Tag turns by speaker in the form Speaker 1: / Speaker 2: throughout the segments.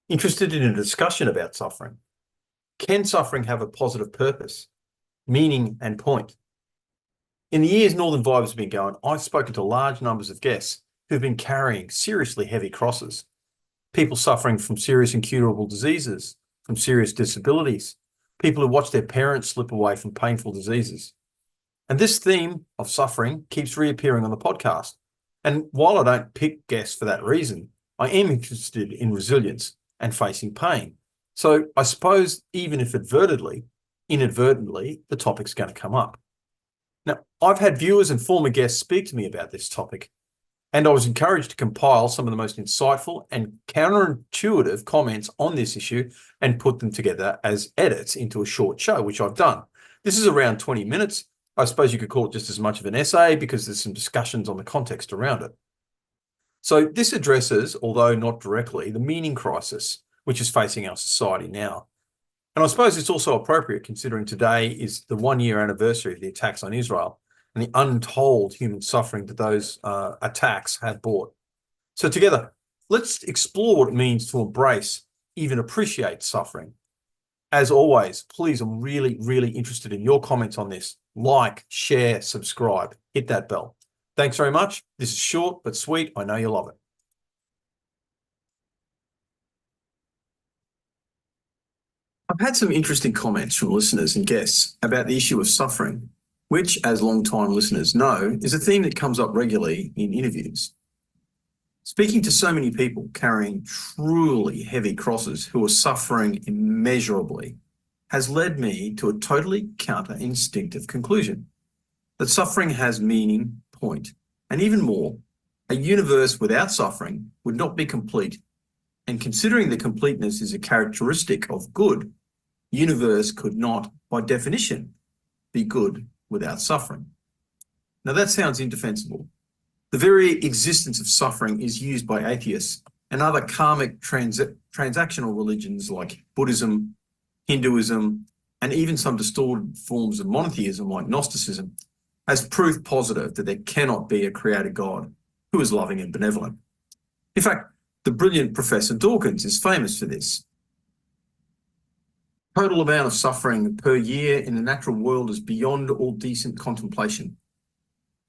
Speaker 1: Interested in a discussion about suffering? Can suffering have a positive purpose, meaning, and point? In the years Northern Vibes has been going, I've spoken to large numbers of guests who've been carrying seriously heavy crosses. People suffering from serious incurable diseases, from serious disabilities, people who watch their parents slip away from painful diseases. And this theme of suffering keeps reappearing on the podcast. And while I don't pick guests for that reason, I am interested in resilience and facing pain. So I suppose even if inadvertently, the topic's going to come up. Now, I've had viewers and former guests speak to me about this topic, and I was encouraged to compile some of the most insightful and counterintuitive comments on this issue and put them together as edits into a short show, which I've done. This is around 20 minutes. I suppose you could call it just as much of an essay because there's some discussions on the context around it. So this addresses, although not directly, the meaning crisis which is facing our society now. And I suppose it's also appropriate considering today is the 1-year anniversary of the attacks on Israel and the untold human suffering that those attacks have brought. So together, let's explore what it means to embrace, even appreciate suffering. As always, please, I'm really, really interested in your comments on this. Like, share, subscribe, hit that bell. Thanks very much. This is short but sweet. I know you'll love it. I've had some interesting comments from listeners and guests about the issue of suffering, which, as long-time listeners know, is a theme that comes up regularly in interviews. Speaking to so many people carrying truly heavy crosses who are suffering immeasurably has led me to a totally counter-instinctive conclusion, that suffering has meaning, point, and even more, a universe without suffering would not be complete. And considering that completeness is a characteristic of good, universe could not, by definition, be good without suffering. Now that sounds indefensible. The very existence of suffering is used by atheists and other karmic transactional religions like Buddhism, Hinduism, and even some distorted forms of monotheism like Gnosticism as proof positive that there cannot be a creator God who is loving and benevolent. In fact, the brilliant Professor Dawkins is famous for this. Total amount of suffering per year in the natural world is beyond all decent contemplation.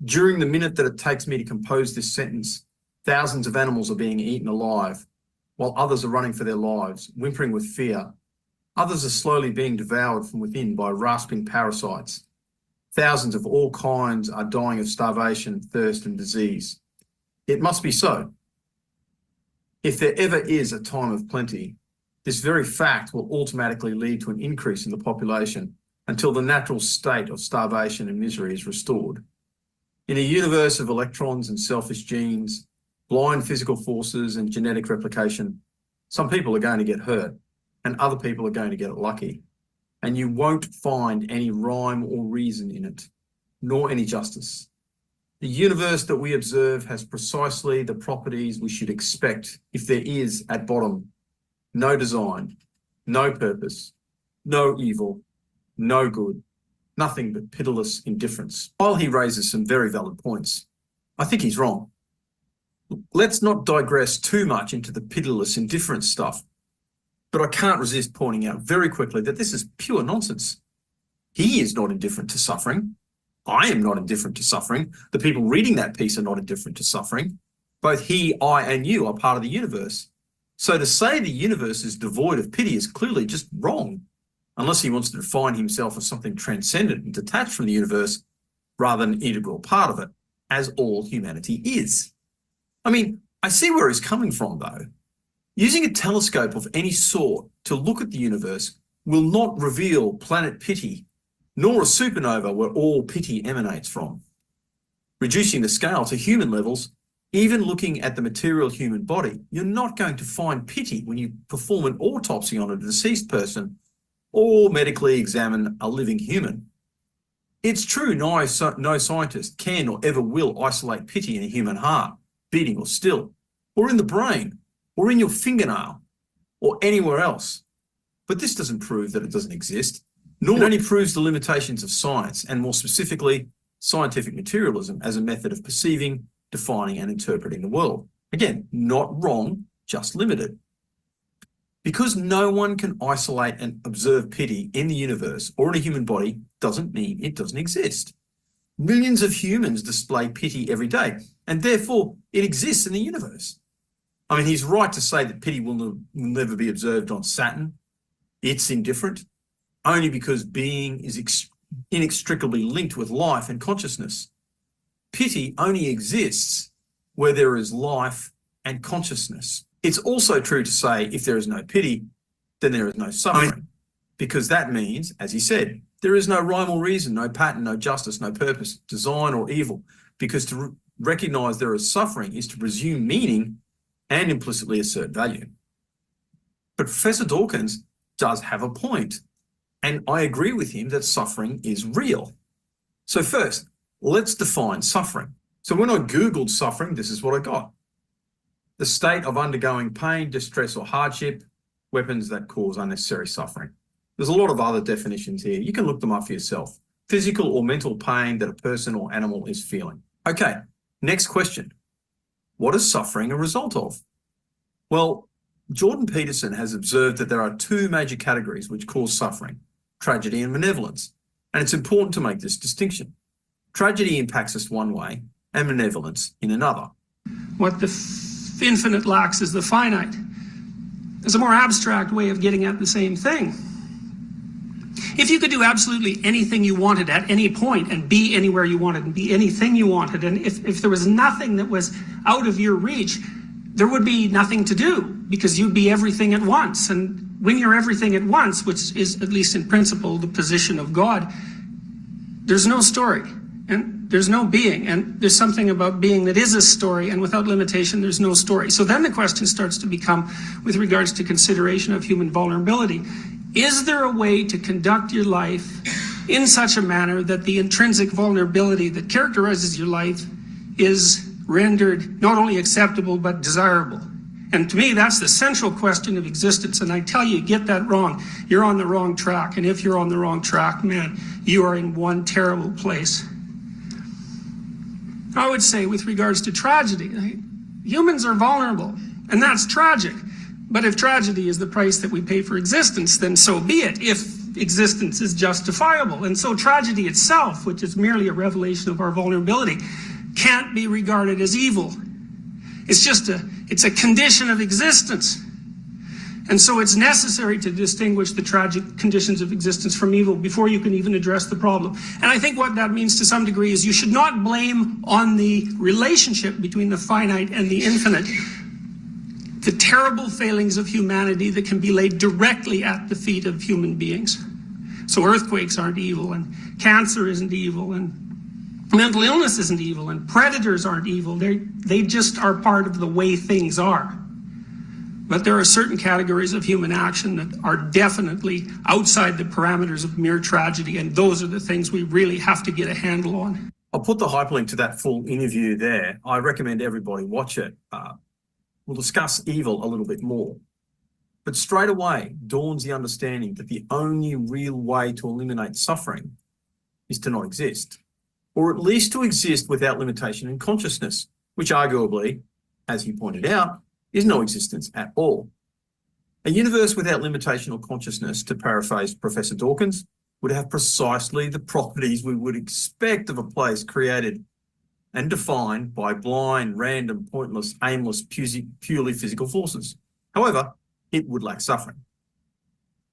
Speaker 1: During the minute that it takes me to compose this sentence, thousands of animals are being eaten alive, while others are running for their lives, whimpering with fear. Others are slowly being devoured from within by rasping parasites. Thousands of all kinds are dying of starvation, thirst, and disease. It must be so. If there ever is a time of plenty, this very fact will automatically lead to an increase in the population until the natural state of starvation and misery is restored. In a universe of electrons and selfish genes, blind physical forces and genetic replication, some people are going to get hurt and other people are going to get lucky. And you won't find any rhyme or reason in it, nor any justice. The universe that we observe has precisely the properties we should expect if there is, at bottom, no design, no purpose, no evil, no good, nothing but pitiless indifference. While he raises some very valid points, I think he's wrong. Let's not digress too much into the pitiless indifference stuff, but I can't resist pointing out very quickly that this is pure nonsense. He is not indifferent to suffering. I am not indifferent to suffering. The people reading that piece are not indifferent to suffering. Both he, I, and you are part of the universe. So to say the universe is devoid of pity is clearly just wrong, unless he wants to define himself as something transcendent and detached from the universe rather than an integral part of it, as all humanity is. I mean, I see where he's coming from, though. Using a telescope of any sort to look at the universe will not reveal planet pity, nor a supernova where all pity emanates from. Reducing the scale to human levels, even looking at the material human body, you're not going to find pity when you perform an autopsy on a deceased person or medically examine a living human. It's true no scientist can or ever will isolate pity in a human heart, beating or still, or in the brain, or in your fingernail, or anywhere else. But this doesn't prove that it doesn't exist, nor it only proves the limitations of science, and more specifically, scientific materialism as a method of perceiving, defining, and interpreting the world. Again, not wrong, just limited. Because no one can isolate and observe pity in the universe or in a human body doesn't mean it doesn't exist. Millions of humans display pity every day, and therefore it exists in the universe. I mean, he's right to say that pity will never be observed on Saturn. It's indifferent, only because being is inextricably linked with life and consciousness. Pity only exists where there is life and consciousness. It's also true to say if there is no pity, then there is no suffering, because that means, as he said, there is no rhyme or reason, no pattern, no justice, no purpose, design or evil, because to recognize there is suffering is to presume meaning and implicitly assert value. But Professor Dawkins does have a point, and I agree with him that suffering is real. So first, let's define suffering. So when I Googled suffering, this is what I got. The state of undergoing pain, distress or hardship, weapons that cause unnecessary suffering. There's a lot of other definitions here. You can look them up for yourself. Physical or mental pain that a person or animal is feeling. Okay, next question. What is suffering a result of? Well, Jordan Peterson has observed that there are two major categories which cause suffering, tragedy and benevolence. And it's important to make this distinction. Tragedy impacts us one way and benevolence in another.
Speaker 2: What the infinite lacks is the finite. There's a more abstract way of getting at the same thing. If you could do absolutely anything you wanted at any point and be anywhere you wanted and be anything you wanted, and if there was nothing that was out of your reach, there would be nothing to do because you'd be everything at once. And when you're everything at once, which is at least in principle the position of God, there's no story and there's no being, and there's something about being that is a story, and without limitation there's no story. So then the question starts to become, with regards to consideration of human vulnerability, is there a way to conduct your life in such a manner that the intrinsic vulnerability that characterizes your life is rendered not only acceptable but desirable? And to me, that's the central question of existence. And I tell you, get that wrong, you're on the wrong track. And if you're on the wrong track, man, you are in one terrible place. I would say, with regards to tragedy, humans are vulnerable, and that's tragic. But if tragedy is the price that we pay for existence, then so be it, if existence is justifiable. And so tragedy itself, which is merely a revelation of our vulnerability, can't be regarded as evil. It's a condition of existence. And so it's necessary to distinguish the tragic conditions of existence from evil before you can even address the problem. And I think what that means to some degree is you should not blame on the relationship between the finite and the infinite the terrible failings of humanity that can be laid directly at the feet of human beings. So earthquakes aren't evil, and cancer isn't evil, and mental illness isn't evil, and predators aren't evil. They just are part of the way things are. But there are certain categories of human action that are definitely outside the parameters of mere tragedy, and those are the things we really have to get a handle on.
Speaker 1: I'll put the hyperlink to that full interview there. I recommend everybody watch it. We'll discuss evil a little bit more. But straight away dawns the understanding that the only real way to eliminate suffering is to not exist, or at least to exist without limitation in consciousness, which arguably, as he pointed out, is no existence at all. A universe without limitation or consciousness, to paraphrase Professor Dawkins, would have precisely the properties we would expect of a place created and defined by blind, random, pointless, aimless, purely physical forces. However, it would lack suffering.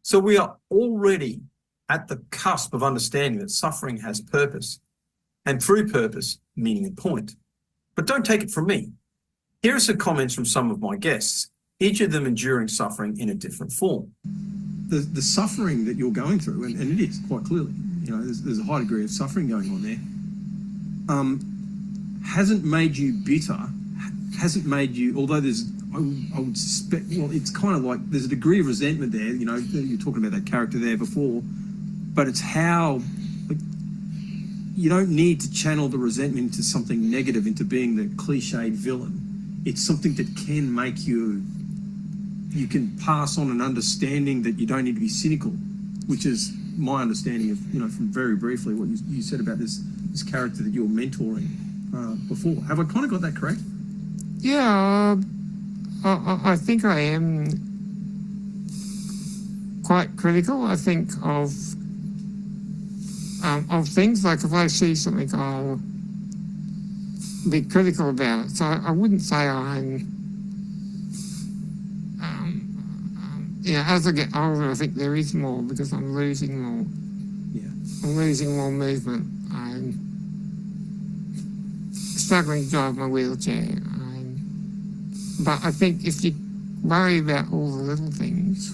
Speaker 1: So we are already at the cusp of understanding that suffering has purpose, and through purpose, meaning and point. But don't take it from me. Here are some comments from some of my guests, each of them enduring suffering in a different form.
Speaker 3: The suffering that you're going through, and it is quite clearly, there's a high degree of suffering going on there, hasn't made you bitter, hasn't made you, although I would suspect, well, it's kind of like there's a degree of resentment there, you're talking about that character there before, but it's how, you don't need to channel the resentment into something negative, into being the cliched villain. It's something that can make you can pass on an understanding that you don't need to be cynical, which is my understanding of, from very briefly what you said about this character that you're mentoring before. Have I kind of got that correct?
Speaker 4: Yeah, I think I am quite critical, I think, of things. Like if I see something, I'll be critical about it. So I wouldn't say I'm, as I get older, I think there is more because I'm losing more.
Speaker 3: Yeah.
Speaker 4: I'm losing more movement. I'm struggling to drive my wheelchair. But I think if you worry about all the little things,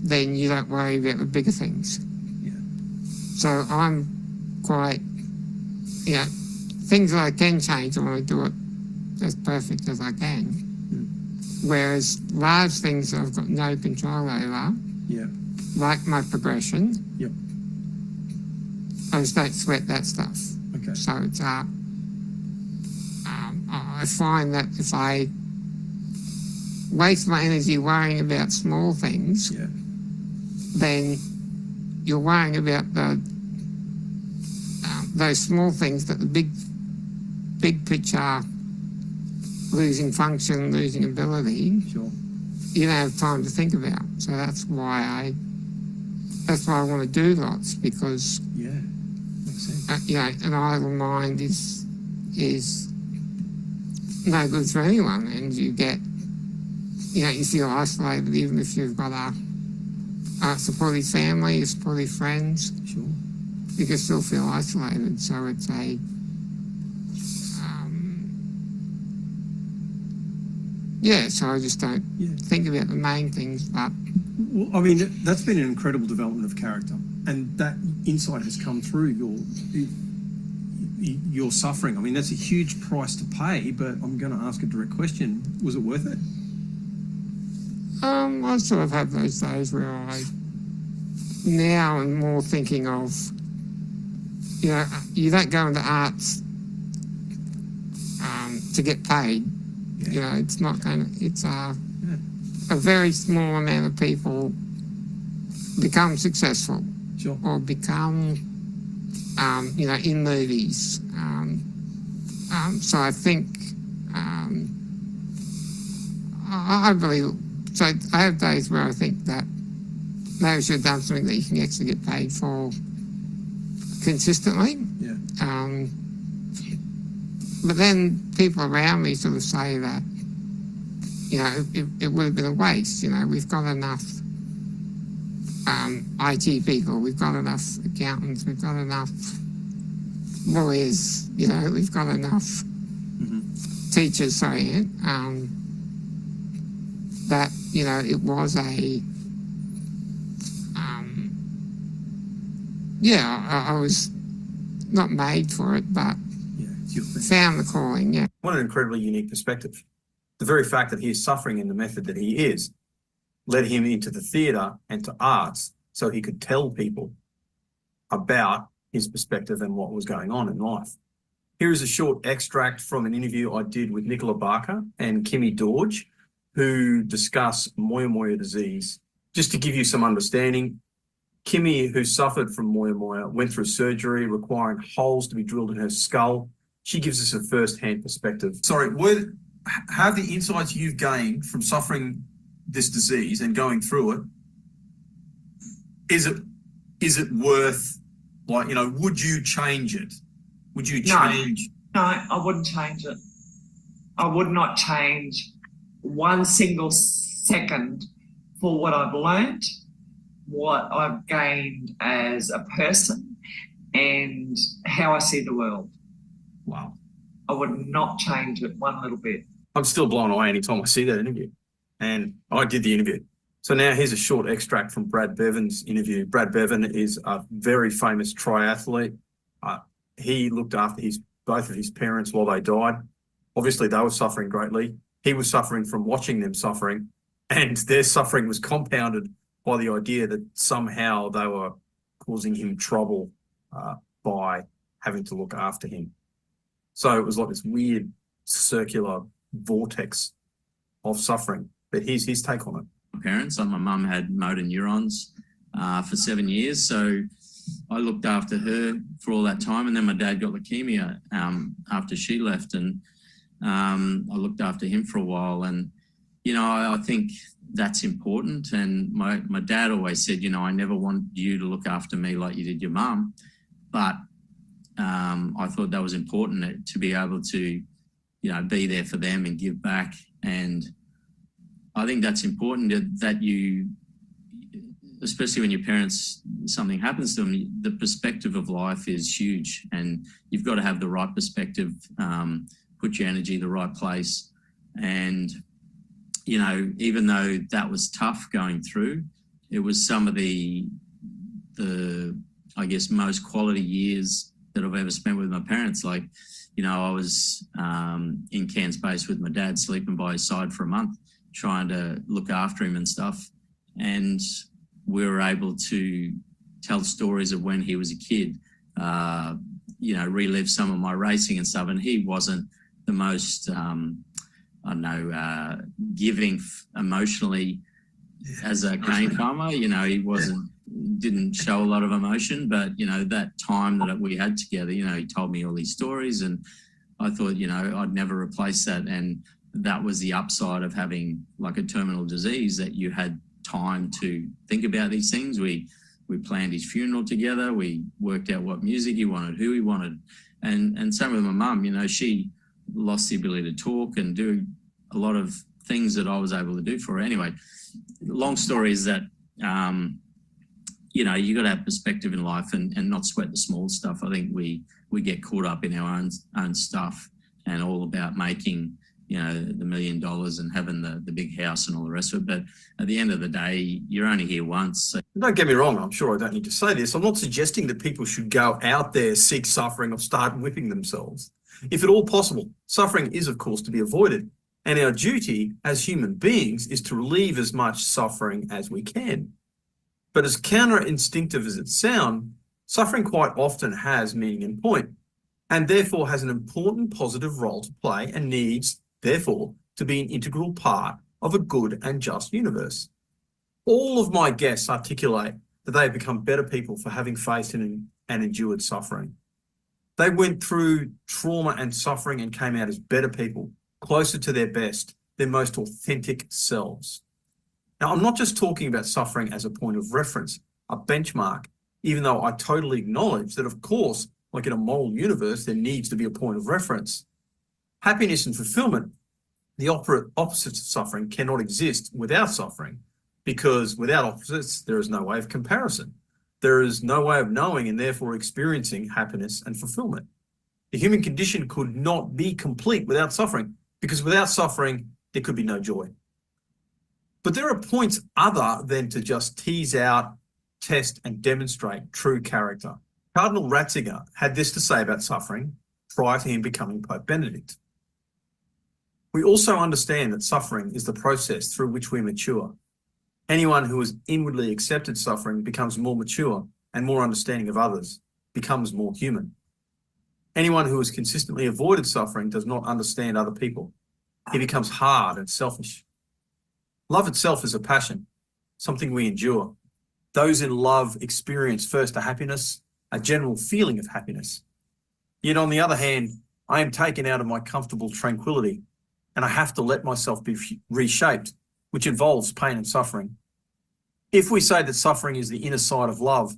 Speaker 4: then you don't worry about the bigger things.
Speaker 3: Yeah.
Speaker 4: So I'm quite, things that I can change, I want to do it as perfect as I can. Whereas large things that I've got no control over,
Speaker 3: Yeah.
Speaker 4: like my progression,
Speaker 3: Yep.
Speaker 4: I just don't sweat that stuff.
Speaker 3: Okay.
Speaker 4: So it's I find that if I waste my energy worrying about small things,
Speaker 3: Yeah.
Speaker 4: then you're worrying about those small things that the big picture, losing function, losing ability,
Speaker 3: Sure.
Speaker 4: you don't have time to think about. So that's why I want to do lots, because
Speaker 3: Yeah. Makes sense.
Speaker 4: an idle mind is no good for anyone, and you get, you feel isolated even if you've got a supportive family, supportive friends.
Speaker 3: Sure.
Speaker 4: You can still feel isolated. So it's so I just don't think about the main things. But
Speaker 3: Well, I mean, that's been an incredible development of character, and that insight has come through your suffering. I mean, that's a huge price to pay, but I'm going to ask a direct question. Was it worth it?
Speaker 4: I sort of have those days where I now am more thinking of, you don't go into arts to get paid.
Speaker 3: Yeah.
Speaker 4: It's not going to, it's a very small amount of people become successful
Speaker 3: Sure.
Speaker 4: or become, in movies. So I think, I believe, so I have days where I think that maybe I should have done something that you can actually get paid for consistently.
Speaker 3: Yeah.
Speaker 4: But then people around me sort of say that, it would have been a waste. We've got enough IT people, we've got enough accountants, we've got enough lawyers, we've got enough teachers, that, it was I was not made for it, but
Speaker 3: Yeah. It's your thing.
Speaker 4: found the calling,
Speaker 1: What an incredibly unique perspective. The very fact that he is suffering in the method that he is led him into the theatre and to arts so he could tell people about his perspective and what was going on in life. Here is a short extract from an interview I did with Nicola Barker and Kimmy Dorge, who discuss Moyamoya disease. Just to give you some understanding, Kimmy, who suffered from Moyamoya, went through surgery requiring holes to be drilled in her skull. She gives us a first-hand perspective. Sorry, have the insights you've gained from suffering this disease and going through it, is it worth, would you change it? Would you change?
Speaker 5: No, I wouldn't change it. I would not change one single second for what I've learnt, what I've gained as a person, and how I see the world.
Speaker 1: Wow.
Speaker 5: I would not change it one little bit.
Speaker 1: I'm still blown away anytime I see that interview. And I did the interview. So now here's a short extract from Brad Bevan's interview. Brad Bevan is a very famous triathlete. He looked after both of his parents while they died. Obviously, they were suffering greatly. He was suffering from watching them suffering, and their suffering was compounded by the idea that somehow they were causing him trouble by having to look after him. So it was like this weird circular vortex of suffering. But here's his take on it.
Speaker 6: My parents, my mum had motor neurons for 7 years, so I looked after her for all that time, and then my dad got leukemia after she left, and I looked after him for a while. And I think that's important. And my dad always said, you know, I never want you to look after me like you did your mum. But I thought that was important to be able to, you know, be there for them and give back. And I think that's important that you, especially when your parents, something happens to them, the perspective of life is huge, and you've got to have the right perspective, put your energy in the right place. And, you know, even though that was tough going through, it was some of the I guess, most quality years that I've ever spent with my parents. Like, you know, I was in Cairns Base with my dad, sleeping by his side for a month, trying to look after him and stuff. And we were able to tell stories of when he was a kid, you know, relive some of my racing and stuff. And he wasn't the most, giving emotionally as a cane farmer. You know, he didn't show a lot of emotion, but, you know, that time that we had together, you know, he told me all these stories, and I thought, you know, I'd never replace that. And that was the upside of having like a terminal disease, that you had time to think about these things. We planned his funeral together. We worked out what music he wanted, who he wanted. And same with my mum, you know, she lost the ability to talk and do a lot of things that I was able to do for her. Anyway, long story is that, you know, you got to have perspective in life and not sweat the small stuff. I think we get caught up in our own stuff and all about making, you know, the $1 million and having the big house and all the rest of it. But at the end of the day, you're only here once. So.
Speaker 1: Don't get me wrong, I'm sure I don't need to say this. I'm not suggesting that people should go out there, seek suffering, or start whipping themselves. If at all possible, suffering is, of course, to be avoided. And our duty as human beings is to relieve as much suffering as we can. But as counterinstinctive as it sounds, suffering quite often has meaning and point, and therefore has an important positive role to play, and needs, therefore, to be an integral part of a good and just universe. All of my guests articulate that they have become better people for having faced and endured suffering. They went through trauma and suffering and came out as better people, closer to their best, their most authentic selves. Now, I'm not just talking about suffering as a point of reference, a benchmark, even though I totally acknowledge that, of course, like in a moral universe, there needs to be a point of reference. Happiness and fulfillment, the opposites of suffering, cannot exist without suffering, because without opposites, there is no way of comparison. There is no way of knowing and therefore experiencing happiness and fulfillment. The human condition could not be complete without suffering, because without suffering, there could be no joy. But there are points other than to just tease out, test, and demonstrate true character. Cardinal Ratzinger had this to say about suffering prior to him becoming Pope Benedict. We also understand that suffering is the process through which we mature. Anyone who has inwardly accepted suffering becomes more mature and more understanding of others, becomes more human. Anyone who has consistently avoided suffering does not understand other people. He becomes hard and selfish. Love itself is a passion, something we endure. Those in love experience first a happiness, a general feeling of happiness. Yet on the other hand, I am taken out of my comfortable tranquility, and I have to let myself be reshaped, which involves pain and suffering. If we say that suffering is the inner side of love,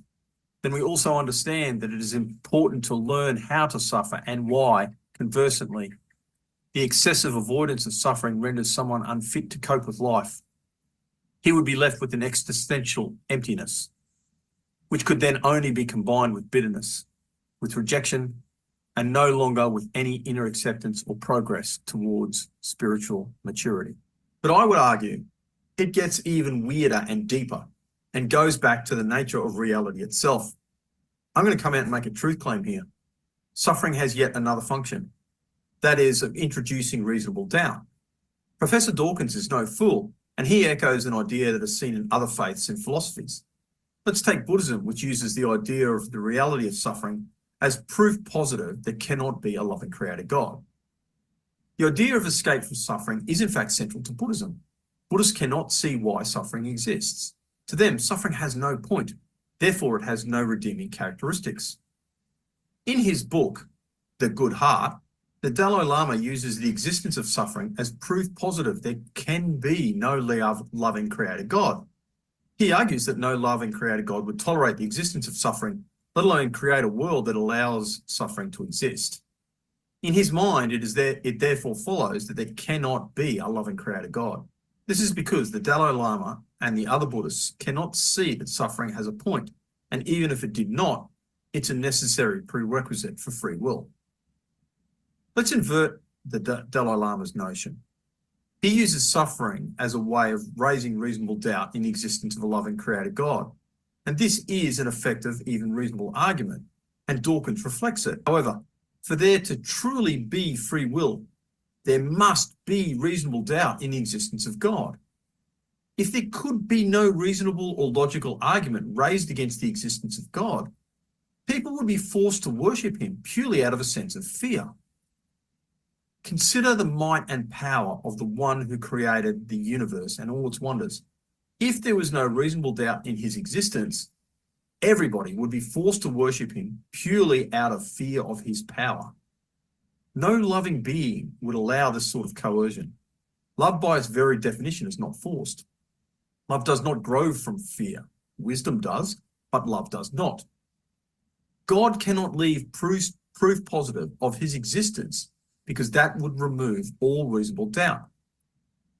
Speaker 1: then we also understand that it is important to learn how to suffer and why, conversely. The excessive avoidance of suffering renders someone unfit to cope with life. He would be left with an existential emptiness, which could then only be combined with bitterness, with rejection, and no longer with any inner acceptance or progress towards spiritual maturity. But I would argue it gets even weirder and deeper and goes back to the nature of reality itself. I'm going to come out and make a truth claim here. Suffering has yet another function. That is, of introducing reasonable doubt. Professor Dawkins is no fool, and he echoes an idea that is seen in other faiths and philosophies. Let's take Buddhism, which uses the idea of the reality of suffering as proof positive there cannot be a loving creator God. The idea of escape from suffering is in fact central to Buddhism. Buddhists cannot see why suffering exists. To them, suffering has no point, therefore it has no redeeming characteristics. In his book, The Good Heart, The Dalai Lama uses the existence of suffering as proof positive there can be no loving creator God. He argues that no loving creator God would tolerate the existence of suffering, let alone create a world that allows suffering to exist. In his mind, it therefore follows that there cannot be a loving creator God. This is because the Dalai Lama and the other Buddhists cannot see that suffering has a point, and even if it did not, it's a necessary prerequisite for free will. Let's invert the Dalai Lama's notion. He uses suffering as a way of raising reasonable doubt in the existence of a loving creator God. And this is an effective, even reasonable argument, and Dawkins reflects it. However, for there to truly be free will, there must be reasonable doubt in the existence of God. If there could be no reasonable or logical argument raised against the existence of God, people would be forced to worship him purely out of a sense of fear. Consider the might and power of the one who created the universe and all its wonders. If there was no reasonable doubt in his existence, everybody would be forced to worship him purely out of fear of his power. No loving being would allow this sort of coercion. Love by its very definition is not forced. Love does not grow from fear. Wisdom does, but love does not. God cannot leave proof positive of his existence because that would remove all reasonable doubt.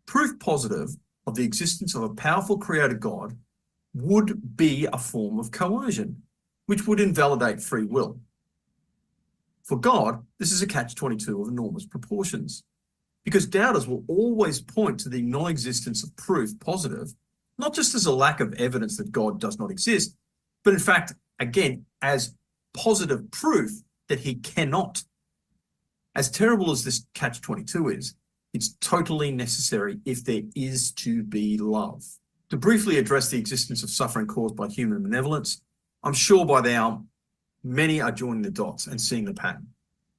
Speaker 1: Proof positive of the existence of a powerful creator God would be a form of coercion, which would invalidate free will. For God, this is a catch-22 of enormous proportions, because doubters will always point to the non-existence of proof positive, not just as a lack of evidence that God does not exist, but in fact, again, as positive proof that he cannot. As terrible as this catch-22 is, it's totally necessary if there is to be love. To briefly address the existence of suffering caused by human malevolence, I'm sure by now many are joining the dots and seeing the pattern.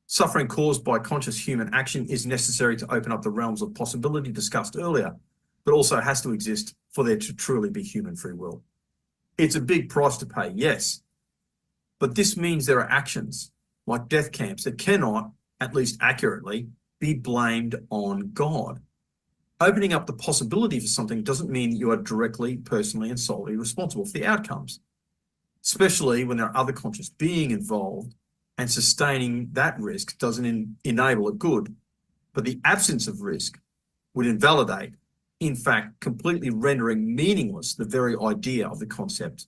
Speaker 1: Suffering caused by conscious human action is necessary to open up the realms of possibility discussed earlier, but also has to exist for there to truly be human free will. It's a big price to pay, yes, but this means there are actions, like death camps, that cannot, at least accurately, be blamed on God. Opening up the possibility for something doesn't mean that you are directly, personally, and solely responsible for the outcomes, especially when there are other conscious beings involved, and sustaining that risk doesn't enable a good, but the absence of risk would invalidate, in fact, completely rendering meaningless the very idea of the concept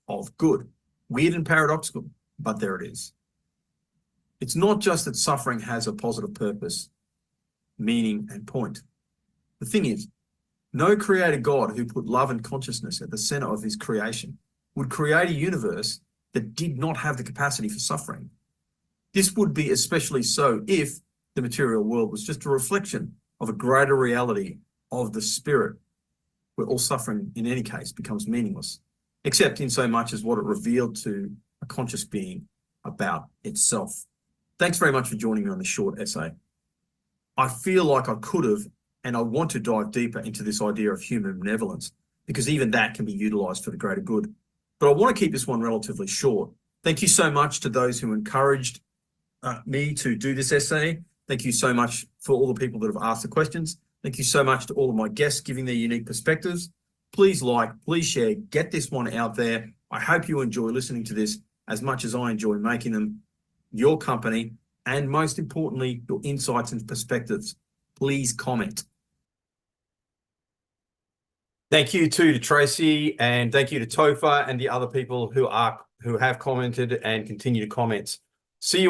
Speaker 1: of good. Weird and paradoxical, but there it is. It's not just that suffering has a positive purpose, meaning, and point. The thing is, no creator God who put love and consciousness at the center of his creation would create a universe that did not have the capacity for suffering. This would be especially so if the material world was just a reflection of a greater reality of the spirit, where all suffering in any case becomes meaningless, except in so much as what it revealed to a conscious being about itself. Thanks very much for joining me on this short essay. I feel like I could have, and I want to dive deeper into this idea of human benevolence, because even that can be utilized for the greater good. But I want to keep this one relatively short. Thank you so much to those who encouraged me to do this essay. Thank you so much for all the people that have asked the questions. Thank you so much to all of my guests giving their unique perspectives. Please like, please share, get this one out there. I hope you enjoy listening to this as much as I enjoy making them. Your company, and most importantly, your insights and perspectives. Please comment. Thank you to Tracy, and thank you to Topher and the other people who have commented and continue to comment. See you all.